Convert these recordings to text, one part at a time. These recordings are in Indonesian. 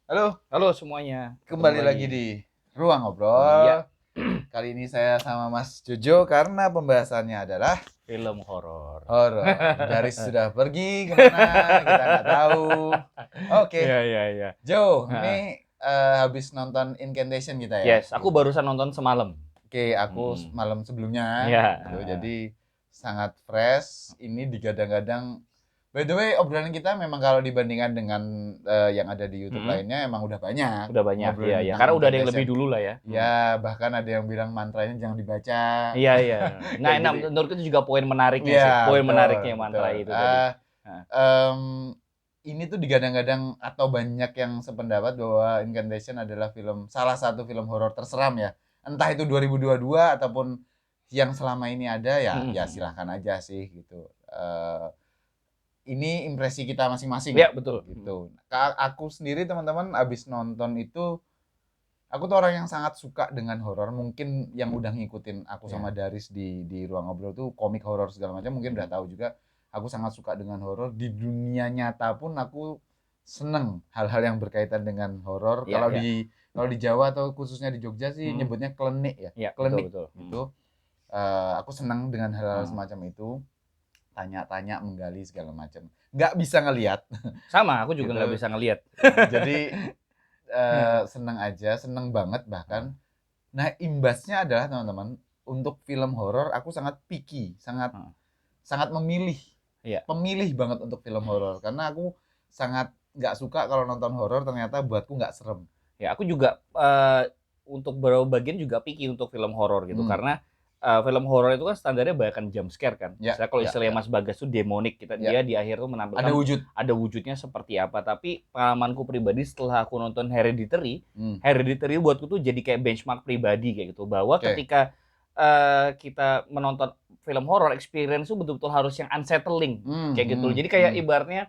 Halo, Halo semuanya, ketemu kembali lagi di Ruang Ngobrol. Iya, Kali ini saya sama Mas Jojo karena pembahasannya adalah film horor. horor. Daris sudah pergi kemana, kita nggak tahu. Iya, Oke, iya, iya. Jo, Heeh. ini habis nonton Incantation kita ya. Yes, aku barusan nonton semalam. Oke, aku Mm-mm. malam sebelumnya, Iya. gitu. Jadi sangat fresh. Ini digadang-gadang. By the way, obrolan kita memang kalau dibandingkan dengan yang ada di YouTube Mm-mm. lainnya emang udah banyak Udah banyak, iya, ngobrolin iya. tentang Karena udah ada yang lebih Incantation. dulu lah ya. Ya, bahkan ada yang bilang mantranya jangan dibaca. Iya, iya. Kayak Nah, gitu. menurutku itu juga poin menariknya sih. Iya, Poin betul, menariknya betul. mantra itu tadi. Heeh. Ini tuh digadang-gadang atau banyak yang sependapat bahwa Incantation adalah salah satu film horor terseram ya. Entah itu 2022 ataupun yang selama ini ada ya, ya Mm-mm. silahkan aja sih gitu. Ini impresi kita masing-masing Iya, betul. gitu. Aku sendiri teman-teman abis nonton itu aku tuh orang yang sangat suka dengan horor. Mungkin yang udah ngikutin aku sama Iya. Daris di ruang ngobrol tuh komik horor segala macam mungkin udah Mm. tahu juga. Aku sangat suka dengan horor. Di dunia nyata pun aku seneng hal-hal yang berkaitan dengan horor. Iya, iya. Kalau di Jawa atau khususnya di Jogja sih Mm. nyebutnya klenik ya. Iya, betul, Klenik betul. gitu. Aku seneng dengan hal-hal Mm. semacam itu. Tanya-tanya, menggali segala macam. Nggak bisa ngelihat Sama, aku juga nggak gitu. bisa ngelihat. Jadi seneng aja, seneng banget Mm. bahkan. Nah, imbasnya adalah teman-teman, untuk film horor aku sangat picky, sangat Mm. sangat memilih, Iya. pemilih banget untuk film horor karena aku sangat nggak suka kalau nonton horor ternyata buatku nggak serem. Ya, aku juga untuk beberapa bagian juga picky untuk film horor gitu Hmm, karena film horor itu kan standarnya banyakan jump scare kan. ya, Misalnya kalau ya, istilahnya ya, Mas Bagas tuh demonik ya. dia di akhir tuh Ada menampilkan wujud. ada wujudnya seperti apa. Tapi pengalamanku pribadi setelah aku nonton Hereditary, Hmm, Hereditary buatku tuh jadi kayak benchmark pribadi kayak gitu bahwa oke. ketika kita menonton film horor experience itu betul-betul harus yang unsettling Hmm, kayak gitu. hmm, Jadi kayak hmm. ibaratnya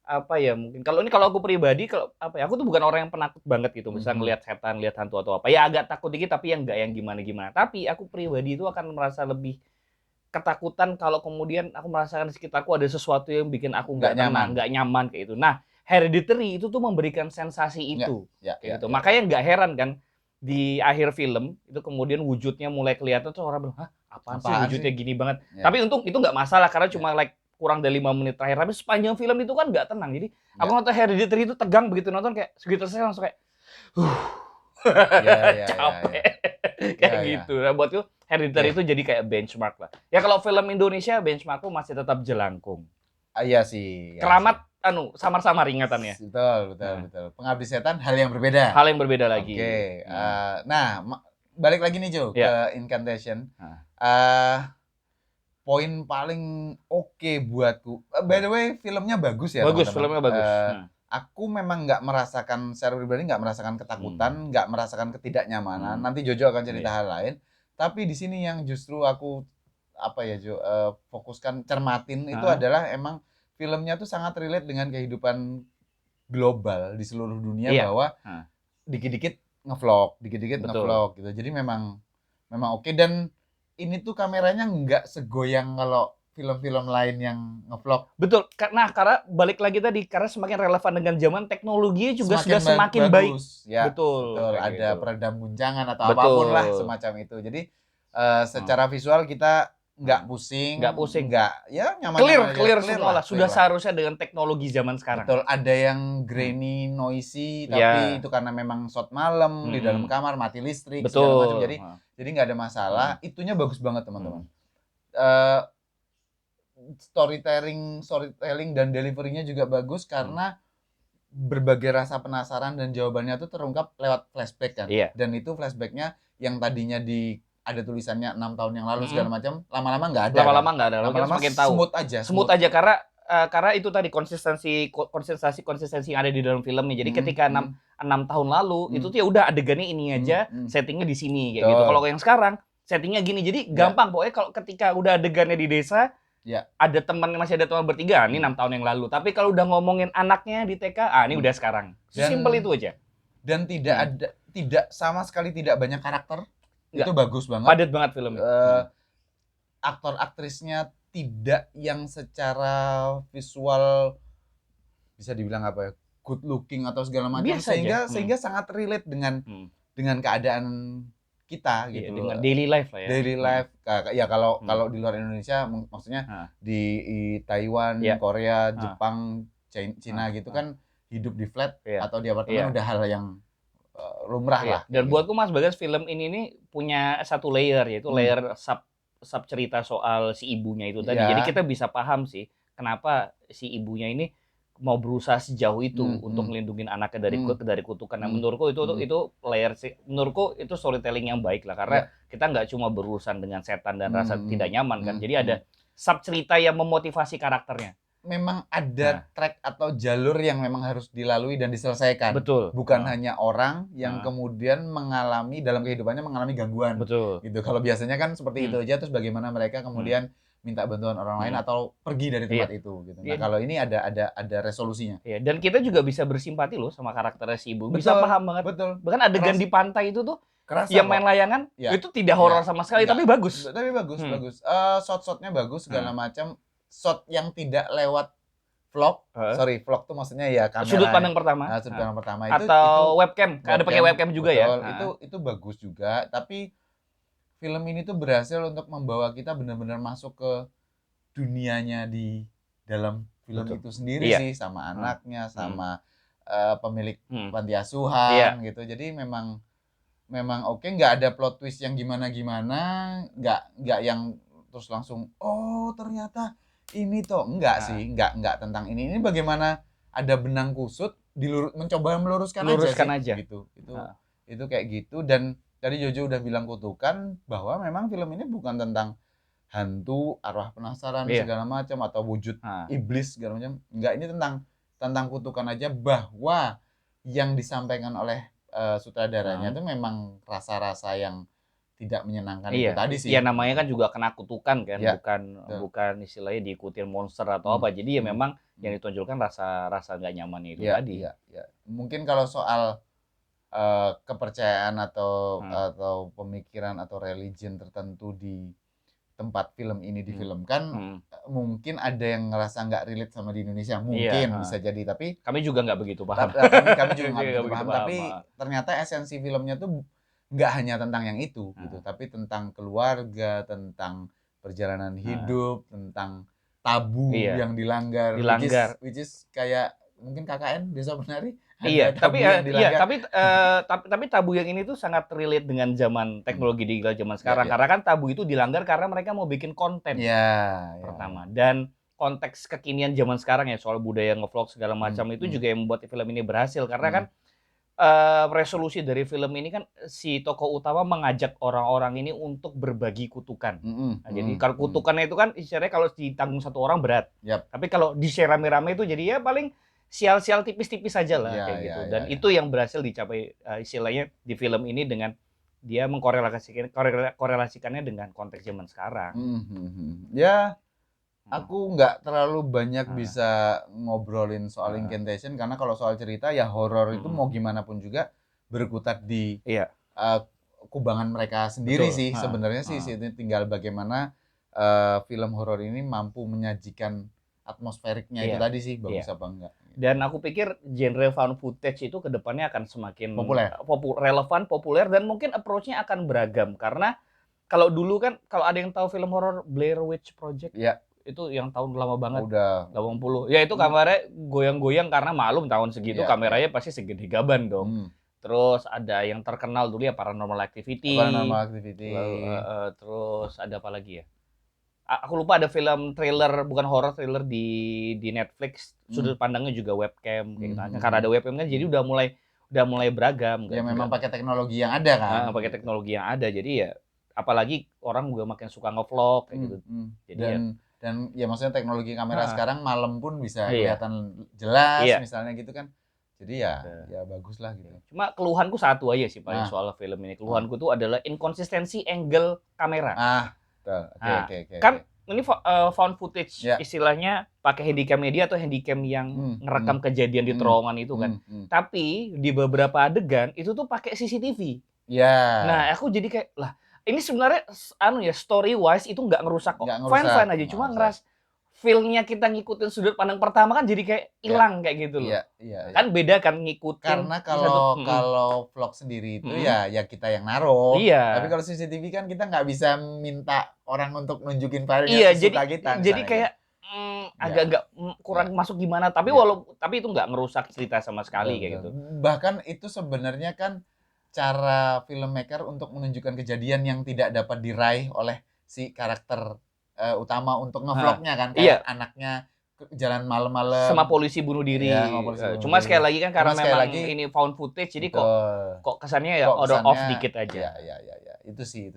apa ya mungkin kalau aku pribadi kalau apa ya aku tuh bukan orang yang penakut banget gitu misalnya Mhm. ngelihat setan lihat hantu atau apa ya agak takut dikit tapi yang enggak yang gimana gimana tapi aku pribadi itu akan merasa lebih ketakutan kalau kemudian aku merasakan di sekitarku ada sesuatu yang bikin aku Nggak nggak nyaman. tenang nggak nyaman kayak itu. Nah, Hereditary itu tuh memberikan sensasi Ya, itu ya, ya, kayak gitu ya, ya. makanya nggak heran kan di akhir film itu kemudian wujudnya mulai kelihatan tuh orang bilang hah apaan sih Apaan sih? wujudnya gini banget Ya, tapi untung itu nggak masalah karena ya, cuma like kurang dari 5 menit terakhir tapi sepanjang film itu kan nggak tenang jadi aku ya, nonton Hereditary itu tegang begitu nonton kayak segitu saya langsung kayak huh ya, ya, ya, ya, capek kayak ya, ya. gitu nah buatku Hereditary Oke. itu jadi kayak benchmark lah ya kalau film Indonesia benchmarkku masih tetap Jelangkung Iya sih, ya sih. Keramat samar-samar ingatannya. Betul, betul, Nah, betul. Pengabdi Setan hal yang berbeda. hal yang berbeda lagi. Oke, nah balik lagi nih Jo Ya. ke Incantation. Nah, Eh, poin paling oke buatku. By nah. the way, filmnya bagus ya Bagus, teman-teman. filmnya bagus. Nah. Aku memang nggak merasakan secara pribadi nggak merasakan Hmm. ketakutan, nggak merasakan ketidaknyamanan. Hmm. Nanti Jojo akan cerita Iya. hal lain. Tapi di sini yang justru aku apa ya Jo fokuskan cermatin itu Hah? adalah emang filmnya tuh sangat relate dengan kehidupan global di seluruh dunia Iya. bahwa Nah, dikit-dikit dikit-dikit betul. ngevlog gitu. Jadi memang memang oke dan ini tuh kameranya nggak segoyang kalau film-film lain yang ngevlog Betul. Karena balik lagi tadi karena semakin relevan dengan zaman teknologinya juga semakin sudah semakin baik. bagus ya Betul, betul kayak ada gitu. peredam guncangan atau apapun lah Betul. semacam itu. Jadi Hmm. secara visual kita nggak Hmm. pusing, Nggak pusing. nggak ya Clear, nyaman-nyaman aja, clear clear semua lah, lah. clear Sudah lah. seharusnya dengan teknologi zaman sekarang. Betul, ada yang Hmm. grainy, noisy, tapi Iya. itu karena memang shot malam di dalam Hmm. kamar, mati listrik segala macam. Betul. Jadi nggak ada masalah. Hmm. Itunya bagus banget Hmm. teman-teman. Eh, storytelling dan deliverynya juga bagus Hmm. karena berbagai rasa penasaran dan jawabannya tuh terungkap lewat flashback kan. Iya. Dan itu flashbacknya yang tadinya ada tulisannya 6 tahun yang lalu segala Hmm. macam, lama-lama nggak ada kan. Lama-lama nggak ada lagi, Lama-lama semakin tahu. smooth aja, Smooth aja karena itu tadi konsistensi yang ada di dalam filmnya. Jadi Hmm, ketika hmm, 6 tahun lalu itu hmm, tuh ya udah adegannya ini hmm, aja, hmm. settingnya di sini kayak gitu. Kalau Betul. yang sekarang settingnya gini, jadi Ya, gampang pokoknya kalau ketika udah adegannya di desa ya. masih ada teman bertiga ini Hmm. 6 tahun yang lalu. Tapi kalau udah ngomongin anaknya di TK, ini Hmm. udah sekarang. Simpel Dan itu aja. dan Hmm. tidak sama sekali tidak banyak karakter. Nggak Itu bagus banget. padat banget filmnya. Aktor aktrisnya tidak yang secara visual bisa dibilang apa ya? good looking atau segala macam, Biasa aja. sehingga sangat relate dengan Hmm. keadaan kita Iya, gitu dengan loh. daily life lah ya. Daily life ya kalau Hmm. kalau di luar Indonesia maksudnya Nah, di Taiwan, Iya. Korea, Ah. Jepang, Cina gitu kan hidup di flat Iya. atau di apartemen Iya. udah hal yang lumrah Iya. lah. Dan kayak buatku Mas Bagas film ini nih punya satu layer, yaitu Hmm. layer sub cerita soal si ibunya itu tadi. Iya. Jadi kita bisa paham sih kenapa si ibunya ini mau berusaha sejauh itu untuk melindungi anaknya dari kutukan. Nah, menurutku itu layer sih. Menurutku itu storytelling yang baik lah, karena kita nggak cuma berurusan dengan setan dan rasa tidak nyaman kan. Jadi ada sub cerita yang memotivasi karakternya. Memang ada track atau jalur yang memang harus dilalui dan diselesaikan. Betul. Bukan hanya orang yang kemudian mengalami dalam kehidupannya mengalami gangguan. Betul. Gitu. Kalau biasanya kan seperti itu aja, terus bagaimana mereka kemudian minta bantuan orang lain atau pergi dari tempat itu gitu. Nah, kalau ini ada resolusinya. Iya, dan kita juga bisa bersimpati loh sama karakternya si ibu. Bisa paham banget. Betul. Bahkan adegan di pantai itu tuh kerasa yang main layangan itu tidak horor sama sekali, tapi bagus. Tapi bagus. Shot-shotnya bagus segala macam. Shot yang tidak lewat vlog, vlog tuh maksudnya ya kamera. Sudut pandang pertama. Sudut pandang pertama atau webcam. Ada pakai webcam juga ya. Itu bagus juga, tapi film ini tuh berhasil untuk membawa kita benar-benar masuk ke dunianya di dalam film itu sendiri sih, sama anaknya, sama pemilik panti asuhan gitu. Jadi memang oke, nggak ada plot twist yang gimana-gimana, nggak yang terus langsung ternyata ini toh enggak sih, enggak tentang ini. Ini bagaimana ada benang kusut mencoba meluruskan aja sih. Gitu. Itu kayak gitu. Dan tadi Jojo udah bilang kutukan, bahwa memang film ini bukan tentang hantu, arwah penasaran segala macam atau wujud iblis segala macam. Enggak, ini tentang kutukan aja, bahwa yang disampaikan oleh sutradaranya itu memang rasa-rasa yang tidak menyenangkan itu tadi sih. Iya, namanya kan juga kena kutukan kan, bukan istilahnya diikutin monster atau apa. Jadi ya memang yang ditonjolkan rasa nggak nyaman itu tadi. Iya. Mungkin kalau soal kepercayaan atau pemikiran atau religion tertentu di tempat film ini difilmkan, mungkin ada yang ngerasa nggak relate sama di Indonesia, mungkin bisa jadi, tapi kami juga nggak begitu paham. Kami juga nggak begitu paham, tapi ternyata esensi filmnya tuh nggak hanya tentang yang itu gitu, tapi tentang keluarga, tentang perjalanan hidup, tentang tabu yang dilanggar. Which is kayak mungkin KKN, Desa Penari. Tapi tabu yang ini tuh sangat relate dengan zaman teknologi digital zaman sekarang. Karena kan tabu itu dilanggar karena mereka mau bikin konten. Pertama. Dan konteks kekinian zaman sekarang ya, soal budaya ngevlog segala macam itu juga yang membuat film ini berhasil. Karena kan resolusi dari film ini kan si tokoh utama mengajak orang-orang ini untuk berbagi kutukan. Nah, jadi kalau kutukannya itu kan istilahnya kalau ditanggung satu orang berat. Tapi kalau di-share rame-rame itu jadi ya paling sial-sial tipis-tipis saja lah kayak gitu. Dan itu yang berhasil dicapai istilahnya di film ini dengan dia mengkorelasikannya dengan konteks zaman sekarang. Ya, aku nggak terlalu banyak bisa ngobrolin soal incantation, karena kalau soal cerita ya horor itu mau gimana pun juga berkutat di kubangan mereka sendiri. Sih sebenarnya sih tinggal bagaimana film horor ini mampu menyajikan atmosferiknya itu tadi sih, bagus apa enggak. Dan aku pikir genre found footage itu kedepannya akan semakin relevan, populer, dan mungkin approach-nya akan beragam. Karena kalau dulu kan, kalau ada yang tahu film horor Blair Witch Project, itu yang tahun lama banget, udah 80. Ya itu kameranya goyang-goyang karena maklum tahun segitu kameranya pasti segede gaban dong. Terus ada yang terkenal dulu ya Paranormal Activity. Terus ada apa lagi ya? Aku lupa, ada film trailer, bukan horror, trailer di Netflix, sudut pandangnya juga webcam kayak gitu. Karena ada webcam kan jadi udah mulai beragam. Ya memang pakai teknologi yang ada kan. Pakai teknologi yang ada. Jadi ya apalagi orang juga makin suka ngevlog kayak gitu. Jadi dan ya maksudnya teknologi kamera sekarang malam pun bisa kelihatan jelas misalnya gitu kan. Jadi ya bagus lah gitu. Cuma keluhanku satu aja sih paling soal film ini. Keluhanku tuh adalah inkonsistensi angle kamera. Oke. Kan ini found footage istilahnya pakai handycam media atau handycam yang ngerekam kejadian di terowongan itu kan. Tapi di beberapa adegan itu tuh pakai CCTV. Nah, aku jadi kayak ini sebenarnya story wise itu nggak ngerusak kok. Fine aja, cuma feel-nya kita ngikutin sudut pandang pertama kan jadi kayak hilang kayak gitu loh. Iya. Kan beda kan ngikutin. Karena kalau vlog sendiri itu ya kita yang naruh. Iya. Tapi kalau CCTV kan kita nggak bisa minta orang untuk nunjukin filenya Iya, sesuka kita. jadi kayak agak-agak kurang masuk gimana. Tapi tapi itu nggak ngerusak cerita sama sekali kayak gitu. Bahkan itu sebenarnya kan cara filmmaker untuk menunjukkan kejadian yang tidak dapat diraih oleh si karakter utama untuk ngevlognya kan, kayak anaknya jalan malam-malam sama polisi bunuh diri. Cuma sekali lagi kan karena memang ini found footage, jadi kok kesannya ya off dikit aja. Ya. Itu sih.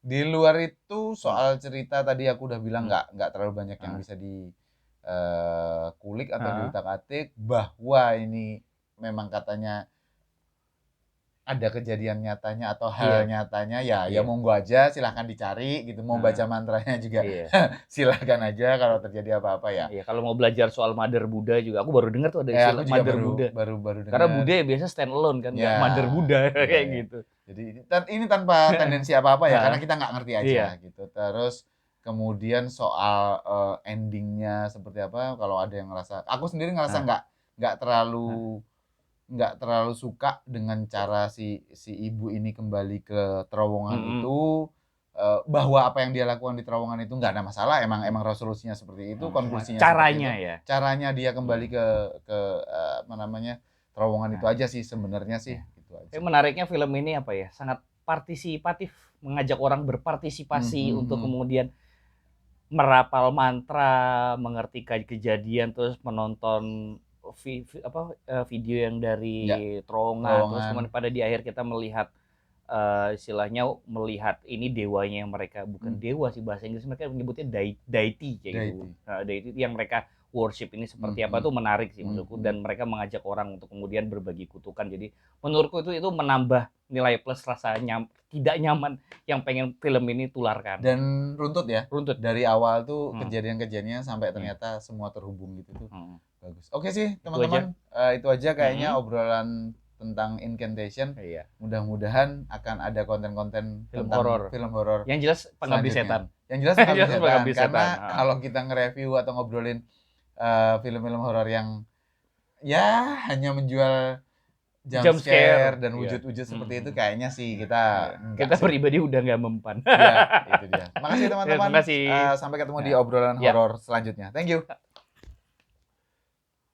Di luar itu soal cerita tadi aku udah bilang nggak terlalu banyak yang bisa dikulik atau diutak-atik, bahwa ini memang katanya ada kejadian nyatanya atau hal nyatanya, ya monggo aja, silahkan dicari gitu. Mau baca mantranya juga silahkan aja kalau terjadi apa-apa ya. Iya, kalau mau belajar soal Mother Buddha juga, aku baru dengar tuh ada istilah Mother Buddha. Baru dengar. Karena Buddha ya biasa stand alone kan, nggak Mother Buddha kayak gitu. Jadi ini tanpa tendensi apa-apa ya, karena kita nggak ngerti aja gitu. Terus kemudian soal endingnya seperti apa, kalau ada yang ngerasa, aku sendiri ngerasa nggak terlalu suka dengan cara si ibu ini kembali ke terowongan itu, bahwa apa yang dia lakukan di terowongan itu nggak ada masalah, emang resolusinya seperti itu, konklusinya caranya dia kembali ke terowongan itu aja sih sebenarnya sih. Gitu aja. Menariknya film ini apa ya, sangat partisipatif, mengajak orang berpartisipasi untuk kemudian merapal mantra, mengerti kejadian, terus menonton video yang dari terowongan, terus kemudian pada di akhir kita melihat istilahnya melihat ini dewanya yang mereka, bukan dewa sih bahasa Inggris, mereka menyebutnya deity kayak gitu. Deity yang mereka worship ini seperti apa tuh menarik sih menurutku, dan mereka mengajak orang untuk kemudian berbagi kutukan. Jadi menurutku itu menambah nilai plus rasa tidak nyaman yang pengen film ini tularkan. Dan runtut dari awal tuh kejadian-kejadiannya sampai ternyata semua terhubung gitu tuh. Bagus. Oke sih teman-teman, itu aja kayaknya obrolan tentang Incantation. Mudah-mudahan akan ada konten-konten tentang film horor. Yang jelas Pengabdi Setan. Karena kalau kita nge-review atau ngobrolin film-film horor yang ya hanya menjual jump scare dan wujud-wujud seperti itu, kayaknya sih kita pribadi udah nggak mempan. Ya, itu dia. Makasih teman-teman. Sampai ketemu di obrolan horor selanjutnya. Thank you.